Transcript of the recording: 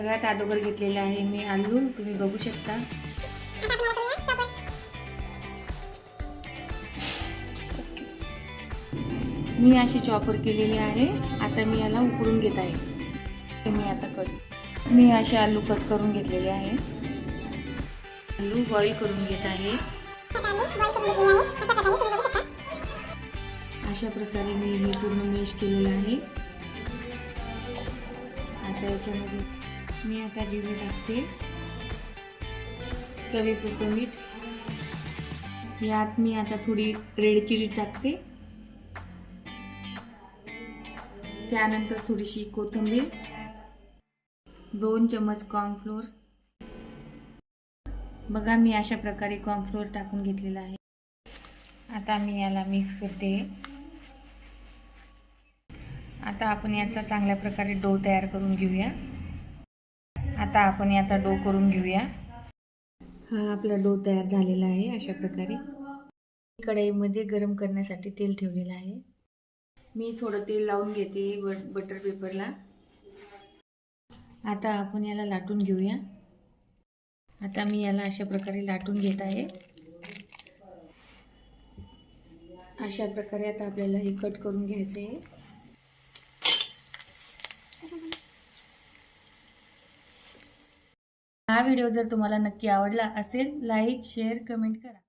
सगळ्यात अगोदर घेतलेले आहे मी आलू, तुम्ही बघू शकता. मी अशी चॉपर केलेली आहे. आता मी याला उकडून घेत आहे. मी असे आलू कट करून घेतलेले आहे. आलू बॉईल करून घेत आहे. अशा प्रकारे मी हे पूर्ण मॅश केलेलं आहे. आता याच्यामध्ये मी आता जिरे टाकते, चवीपुरतं मीठ. यात मी आता थोडी रेड चिली टाकते, त्यानंतर थोडीशी कोथिंबीर, 2 चमच कॉर्नफ्लोअर. बघा मी अशा प्रकारे कॉर्नफ्लोअर टाकून घेतलेला आहे. आता मी याला मिक्स करते. आता आपण याचा चांगल्या प्रकारे डो तयार करून घेऊया. आता आपण याचा डो करून घेऊया. हा आपला डो तयार झालेला आहे. अशा प्रकारे कढईमध्ये गरम करण्यासाठी तेल ठेवलेलं आहे. मी थोडं तेल लावून घेते बटर पेपरला. आता आपण याला लाटून घेऊया. आता मी याला अशा प्रकारे लाटून घेत आहे. अशा प्रकारे आता आपल्याला हे कट करून घ्यायचं आहे. हा व्हिडिओ जर तुम्हाला नक्की आवडला असेल, लाईक, शेअर, कमेंट करा.